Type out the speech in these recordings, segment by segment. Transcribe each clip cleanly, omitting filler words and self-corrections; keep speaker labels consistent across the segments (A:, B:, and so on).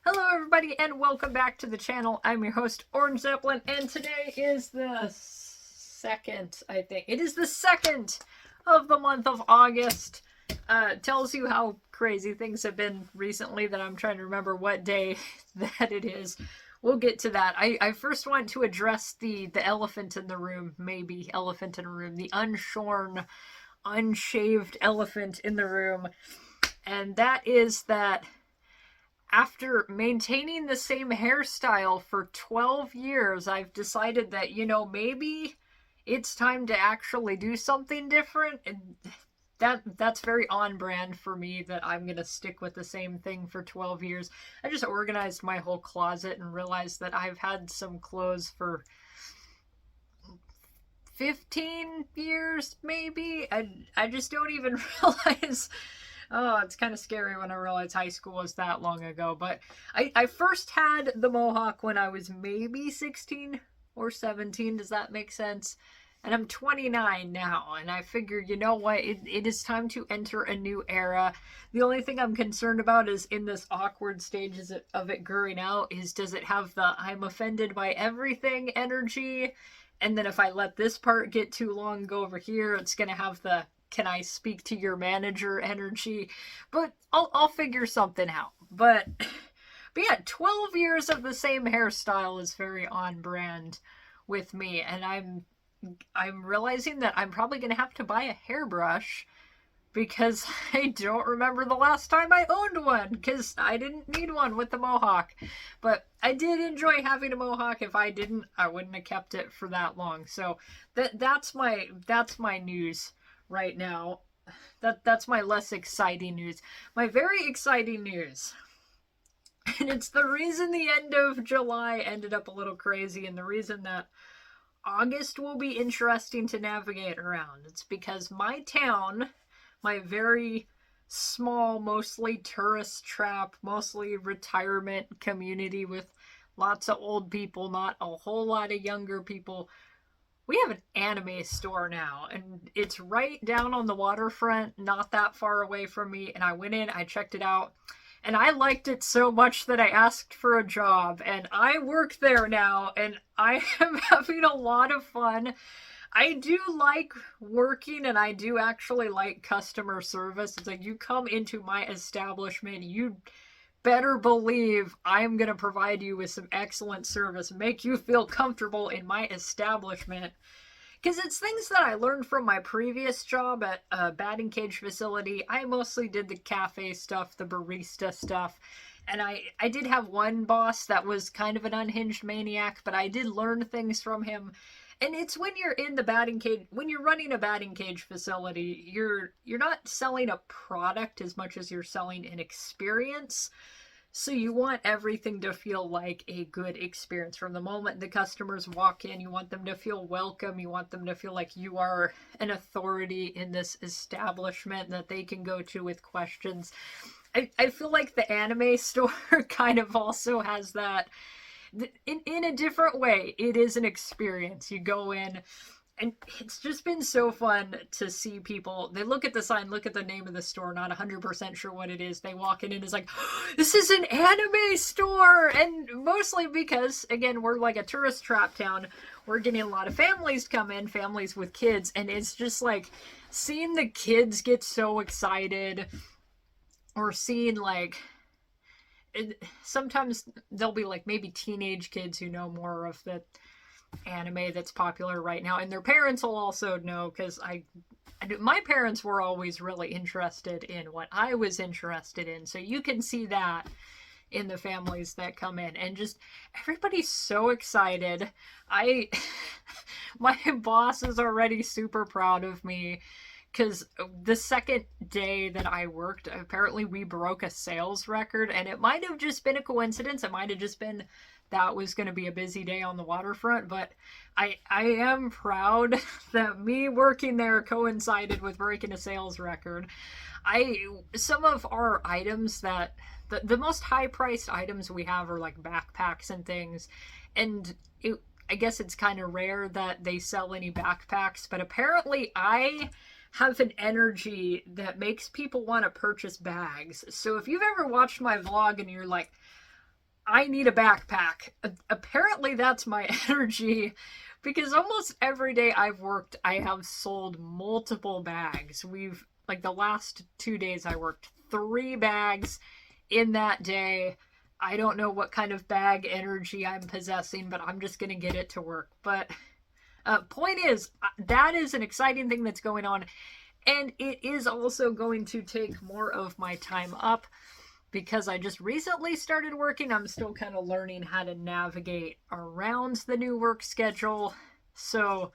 A: Hello everybody and welcome back to the channel. I'm your host Orange Zeppelin and today is the second, I think. It is the 2nd of the month of August. Tells you how crazy things have been recently that I'm trying to remember what day that it is. We'll get to that. I first want to address the elephant in the room, maybe elephant in a room, the unshorn, unshaved elephant in the room. And that is that after maintaining the same hairstyle for 12 years, I've decided that, maybe it's time to actually do something different. And that's very on brand for me that I'm going to stick with the same thing for 12 years. I just organized my whole closet and realized that I've had some clothes for 15 years, maybe. I just don't even realize. Oh, it's kind of scary when I realize high school was that long ago. But I first had the mohawk when I was maybe 16 or 17. Does that make sense? And I'm 29 now. And I figure, you know what? It is time to enter a new era. The only thing I'm concerned about is in this awkward stages of it growing out is does it have the I'm offended by everything energy? And then if I let this part get too long and go over here, it's going to have the can I speak to your manager energy, but I'll figure something out. But yeah, 12 years of the same hairstyle is very on brand with me, and I'm realizing that I'm probably going to have to buy a hairbrush because I don't remember the last time I owned one because I didn't need one with the mohawk. But I did enjoy having a mohawk. If I didn't, I wouldn't have kept it for that long. So that's my news right now. That's my less exciting news. My very exciting news, and it's the reason the end of July ended up a little crazy and the reason that August will be interesting to navigate around. It's because my town, my very small, mostly tourist trap, mostly retirement community with lots of old people, not a whole lot of younger people, we have an anime store now, and it's right down on the waterfront, not that far away from me. And I went in, I checked it out, and I liked it so much that I asked for a job, and I work there now, and I am having a lot of fun. I do like working, and I do actually like customer service. It's like you come into my establishment, you better believe I'm going to provide you with some excellent service, make you feel comfortable in my establishment. Because it's things that I learned from my previous job at a batting cage facility. I mostly did the cafe stuff, the barista stuff. And I did have one boss that was kind of an unhinged maniac, but I did learn things from him. And it's when you're in the batting cage, when you're running a batting cage facility, you're not selling a product as much as you're selling an experience. So you want everything to feel like a good experience from the moment the customers walk in. You want them to feel welcome. You want them to feel like you are an authority in this establishment that they can go to with questions. I feel like the anime store kind of also has that in a different way. It is an experience. You go in, and it's just been so fun to see people. They look at the sign, look at the name of the store, not 100% sure what it is. They walk in and it's like, oh, this is an anime store. And mostly because, again, we're like a tourist trap town. We're getting a lot of families come in, families with kids. And it's just like seeing the kids get so excited, or seeing like sometimes they'll be like maybe teenage kids who know more of the anime that's popular right now, and their parents will also know because my parents were always really interested in what I was interested in, so you can see that in the families that come in, and just everybody's so excited. My boss is already super proud of me because the second day that I worked, apparently we broke a sales record, and it might have just been a coincidence. It might have just been that was going to be a busy day on the waterfront, but I am proud that me working there coincided with breaking a sales record. Some of our items that the most high priced items we have are like backpacks and things, and I guess it's kind of rare that they sell any backpacks, but apparently I have an energy that makes people want to purchase bags. So if you've ever watched my vlog and you're like, I need a backpack. Apparently, that's my energy because almost every day I've worked, I have sold multiple bags. Like the last 2 days, I worked 3 bags in that day. I don't know what kind of bag energy I'm possessing, but I'm just going to get it to work. But point is, that is an exciting thing that's going on. And it is also going to take more of my time up because I just recently started working. I'm still kind of learning how to navigate around the new work schedule. So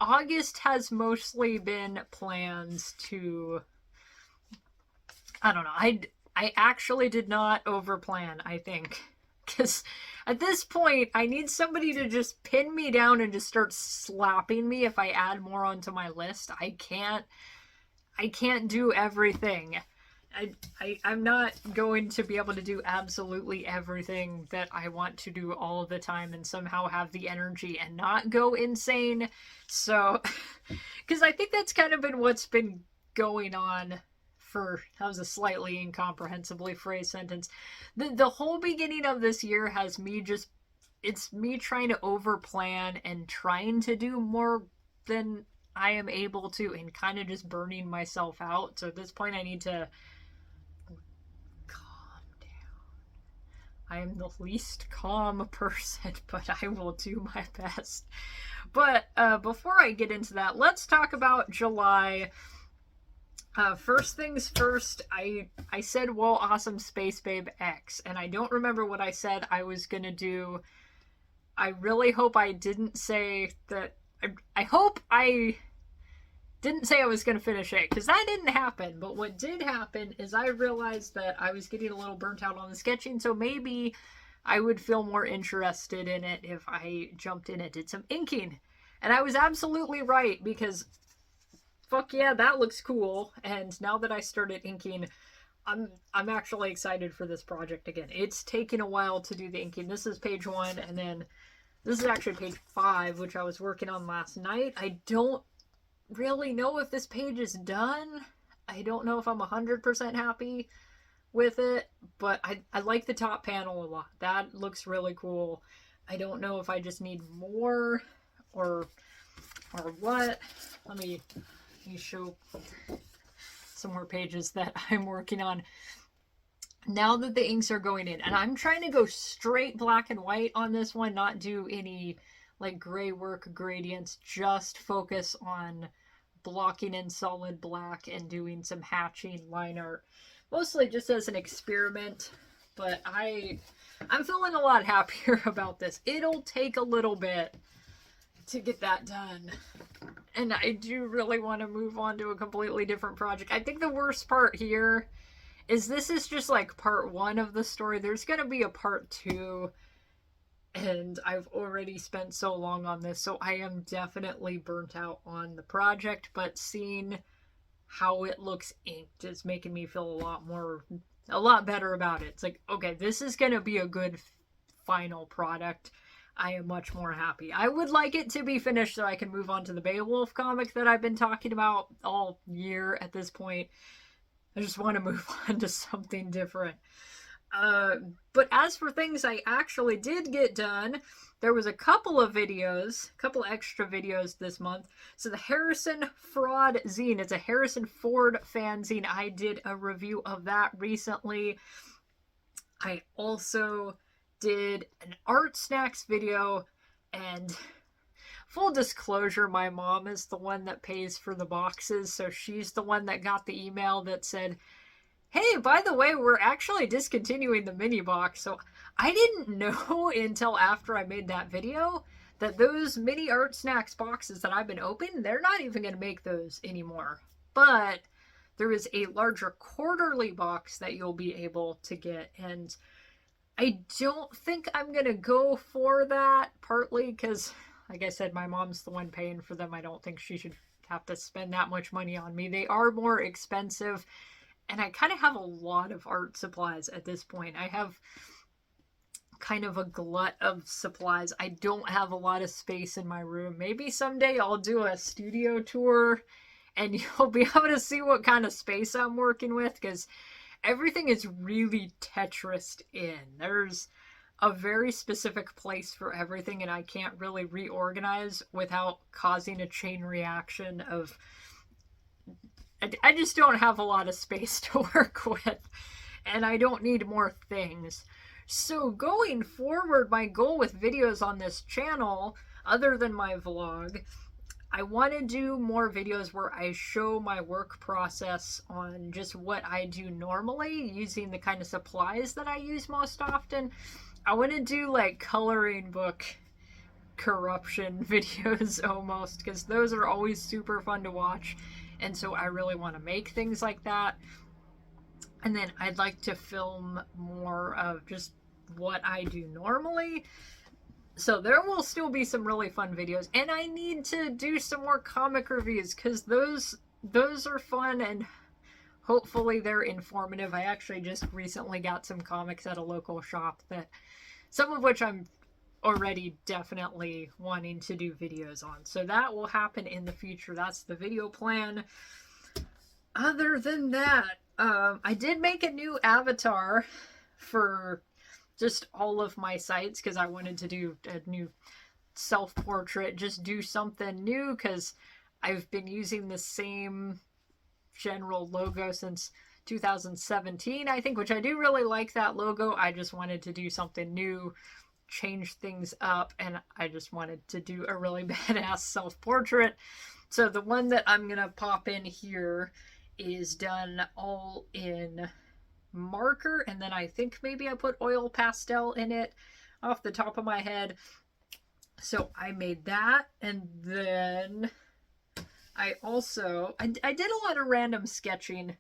A: August has mostly been plans to, I don't know. I actually did not overplan, I think. Because at this point, I need somebody to just pin me down and just start slapping me if I add more onto my list. I can't do everything. I'm not going to be able to do absolutely everything that I want to do all the time and somehow have the energy and not go insane. So, because I think that's kind of been what's been going on that was a slightly incomprehensibly phrased sentence. The whole beginning of this year has it's me trying to overplan and trying to do more than I am able to and kind of just burning myself out. So at this point, I need to calm down. I am the least calm person, but I will do my best. But before I get into that, let's talk about July. First things first, I said, "Whoa, awesome Space Babe X," and I don't remember what I said I was gonna do. I really hope I didn't say that. I hope I didn't say I was gonna finish it, because that didn't happen. But what did happen is I realized that I was getting a little burnt out on the sketching, so maybe I would feel more interested in it if I jumped in and did some inking. And I was absolutely right, because fuck yeah, that looks cool. And now that I started inking, I'm actually excited for this project again. It's taken a while to do the inking. This is page 1, and then this is actually page 5, which I was working on last night. I don't really know if this page is done. I don't know if I'm 100% happy with it, but I like the top panel a lot. That looks really cool. I don't know if I just need more or what. Let me show some more pages that I'm working on now that the inks are going in, and I'm trying to go straight black and white on this one, not do any like gray work gradients, just focus on blocking in solid black and doing some hatching line art, mostly just as an experiment. But I'm feeling a lot happier about this. It'll take a little bit to get that done, and I do really want to move on to a completely different project. I think the worst part here is this is just like part 1 of the story. There's going to be a part 2, and I've already spent so long on this, so I am definitely burnt out on the project, but seeing how it looks inked is making me feel a lot better about it. It's like, okay, this is going to be a good final product. I am much more happy. I would like it to be finished so I can move on to the Beowulf comic that I've been talking about all year at this point. I just want to move on to something different. But as for things I actually did get done, there was a couple extra videos this month. So the Harrison Fraud zine, it's a Harrison Ford fanzine. I did a review of that recently. I also did an Art Snacks video, and full disclosure, my mom is the one that pays for the boxes, so she's the one that got the email that said, "Hey, by the way, we're actually discontinuing the mini box." So I didn't know until after I made that video that those mini Art Snacks boxes that I've been opening, they're not even going to make those anymore. But there is a larger quarterly box that you'll be able to get, and I don't think I'm going to go for that, partly because, like I said, my mom's the one paying for them. I don't think she should have to spend that much money on me. They are more expensive, and I kind of have a lot of art supplies at this point. I have kind of a glut of supplies. I don't have a lot of space in my room. Maybe someday I'll do a studio tour, and you'll be able to see what kind of space I'm working with, because everything is really Tetrised in. There's a very specific place for everything, and I can't really reorganize without causing a chain reaction of... I just don't have a lot of space to work with, and I don't need more things. So going forward, my goal with videos on this channel, other than my vlog, I want to do more videos where I show my work process on just what I do normally, using the kind of supplies that I use most often. I want to do like coloring book corruption videos almost, because those are always super fun to watch, and so I really want to make things like that. And then I'd like to film more of just what I do normally. So there will still be some really fun videos, and I need to do some more comic reviews, because those are fun, and hopefully they're informative. I actually just recently got some comics at a local shop, that some of which I'm already definitely wanting to do videos on. So that will happen in the future. That's the video plan. Other than that, I did make a new avatar for just all of my sites, because I wanted to do a new self-portrait, just do something new, because I've been using the same general logo since 2017, I think, which I do really like that logo. I just wanted to do something new, change things up, and I just wanted to do a really badass self-portrait. So the one that I'm gonna pop in here is done all in marker, and then I think maybe I put oil pastel in it off the top of my head. So I made that, and then I also I did a lot of random sketching.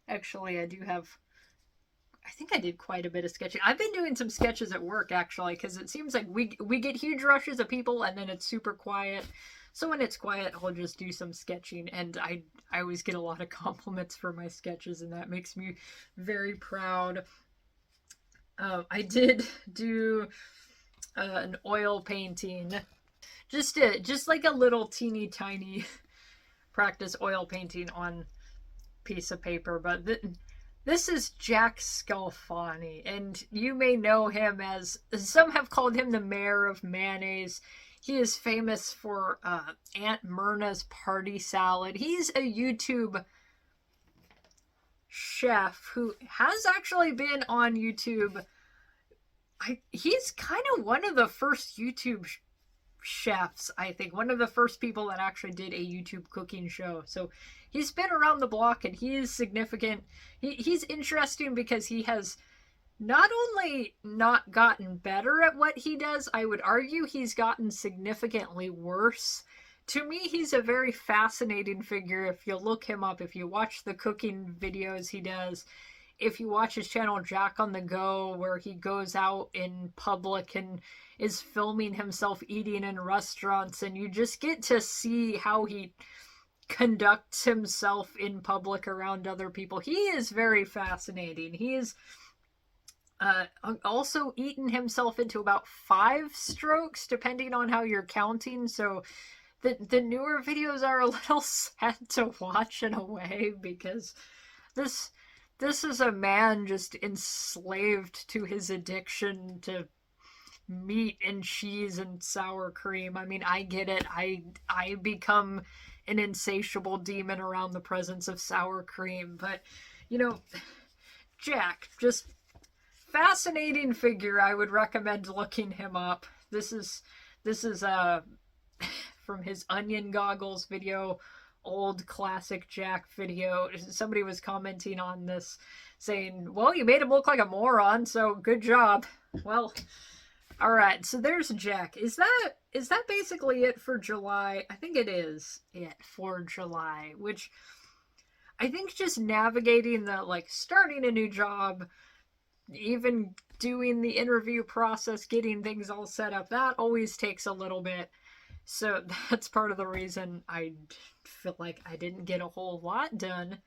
A: Actually, I think I did quite a bit of sketching. I've been doing some sketches at work, actually, because it seems like we get huge rushes of people, and then it's super quiet. So when it's quiet, I'll just do some sketching, and I always get a lot of compliments for my sketches, and that makes me very proud. I did do an oil painting, just like a little teeny tiny practice oil painting on piece of paper, but this is Jack Scalfani, and you may know him as, some have called him the mayor of mayonnaise. He is famous for Aunt Myrna's party salad. He's a YouTube chef who has actually been on YouTube. He's kind of one of the first YouTube chefs, I think. One of the first people that actually did a YouTube cooking show. So he's been around the block, and he is significant. He's interesting because he has not only not gotten better at what he does, I would argue he's gotten significantly worse. To me, he's a very fascinating figure. If you look him up, if you watch the cooking videos he does, if you watch his channel Jack on the Go, where he goes out in public and is filming himself eating in restaurants, and you just get to see how he conducts himself in public around other people. He is very fascinating. He is also eaten himself into about 5 strokes, depending on how you're counting. So the newer videos are a little sad to watch in a way, because this is a man just enslaved to his addiction to meat and cheese and sour cream. I mean, I get it. I become an insatiable demon around the presence of sour cream, but you know, Jack, just fascinating figure. I would recommend looking him up. This is from his Onion Goggles video, old classic Jack video. Somebody was commenting on this saying, well, you made him look like a moron, so good job. Well, all right, so there's Jack. Is that basically it for July? I think it is it for July, which I think just navigating the, like, starting a new job, even doing the interview process, getting things all set up, that always takes a little bit. So that's part of the reason I feel like I didn't get a whole lot done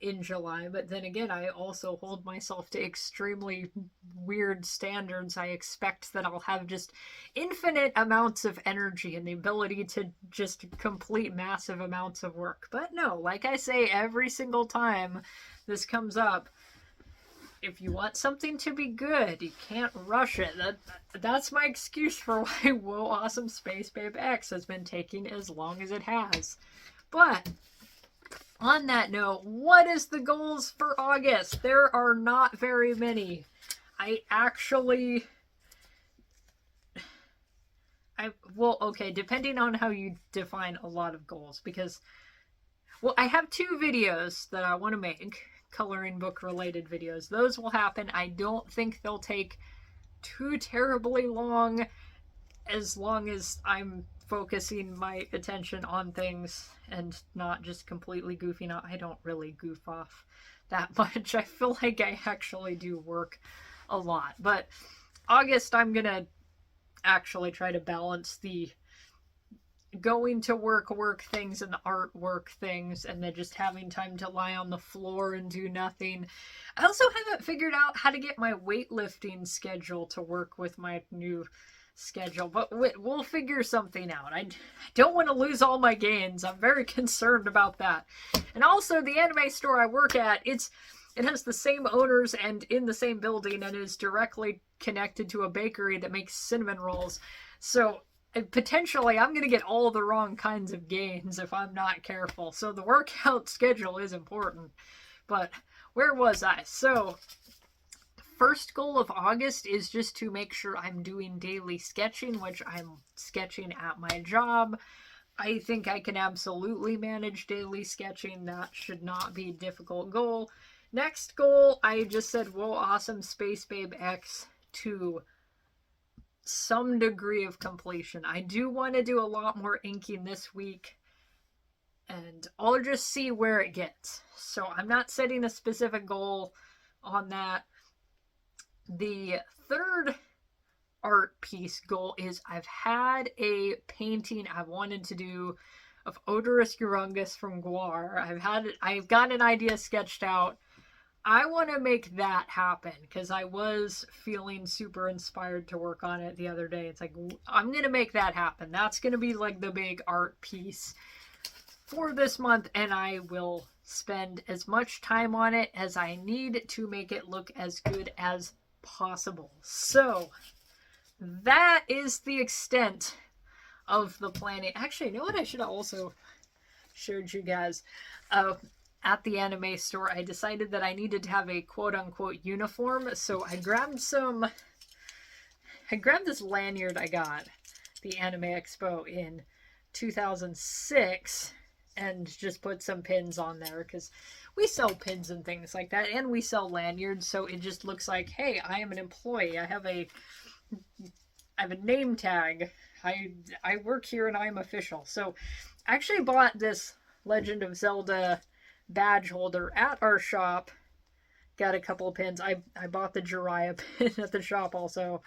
A: in July. But then again, I also hold myself to extremely weird standards. I expect that I'll have just infinite amounts of energy and the ability to just complete massive amounts of work. But no, like I say every single time this comes up, if you want something to be good, you can't rush it. That's my excuse for why Whoa Awesome Space Babe X has been taking as long as it has. But on that note, what is the goals for August? There are not very many. Well, okay, depending on how you define a lot of goals, because, well, I have 2 videos that I want to make, coloring book related videos. Those will happen. I don't think they'll take too terribly long as I'm focusing my attention on things and not just completely goofing off. I don't really goof off that much. I feel like I actually do work a lot. But August, I'm gonna actually try to balance the going to work things and the artwork things, and then just having time to lie on the floor and do nothing. I also haven't figured out how to get my weightlifting schedule to work with my new schedule, but we'll figure something out. I don't want to lose all my gains. I'm very concerned about that. And also, the anime store I work at, it has the same owners and in the same building, and is directly connected to a bakery that makes cinnamon rolls. So potentially I'm going to get all the wrong kinds of gains if I'm not careful. So the workout schedule is important. But where was I? So first goal of August is just to make sure I'm doing daily sketching, which I'm sketching at my job. I think I can absolutely manage daily sketching. That should not be a difficult goal. Next goal, I just said Whoa Awesome Space Babe X to some degree of completion. I do want to do a lot more inking this week, and I'll just see where it gets. So I'm not setting a specific goal on that. The third art piece goal is I've had a painting I've wanted to do of Odorous Urungus from Guar. I've got an idea sketched out. I want to make that happen because I was feeling super inspired to work on it the other day. It's like, I'm going to make that happen. That's going to be like the big art piece for this month, and I will spend as much time on it as I need to make it look as good as possible. So that is the extent of the planning. Actually, you know what I should have also showed you guys? At the anime store, I decided that I needed to have a quote-unquote uniform, so I grabbed this lanyard I got the Anime Expo in 2006 and just put some pins on there because we sell pins and things like that, and we sell lanyards, so it just looks like, hey, I am an employee. I have a name tag. I work here and I'm official. So I actually bought this Legend of Zelda badge holder at our shop. Got a couple of pins. I bought the Jiraiya pin at the shop also.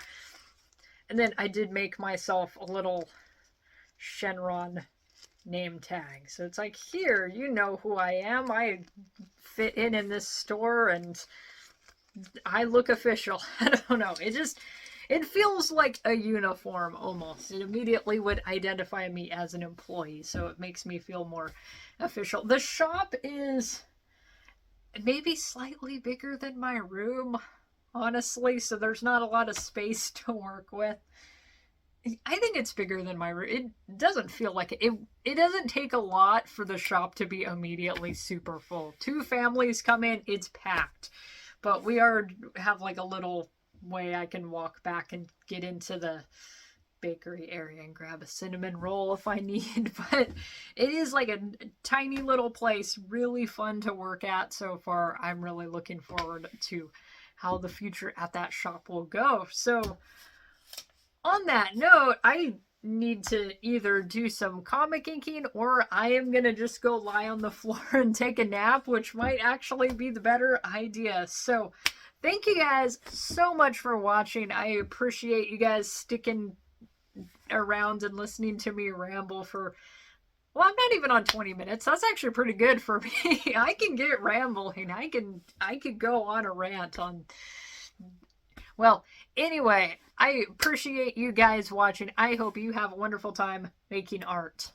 A: And then I did make myself a little Shenron name tag. So it's like, here, you know who I am. I fit in this store and I look official. I don't know. It feels like a uniform almost. It immediately would identify me as an employee, so it makes me feel more official. The shop is maybe slightly bigger than my room, honestly, so there's not a lot of space to work with. I think it's bigger than my room. It doesn't feel like it. It doesn't take a lot for the shop to be immediately super full. 2 families come in, it's packed. But we have like a little way I can walk back and get into the bakery area and grab a cinnamon roll if I need. But it is like a tiny little place, really fun to work at so far. I'm really looking forward to how the future at that shop will go. So on that note, I need to either do some comic inking or I am gonna just go lie on the floor and take a nap, which might actually be the better idea. So thank you guys so much for watching. I appreciate you guys sticking around and listening to me ramble for, well, I'm not even on 20 minutes. That's actually pretty good for me. I can get rambling. I could go on a rant on, well, anyway, I appreciate you guys watching. I hope you have a wonderful time making art.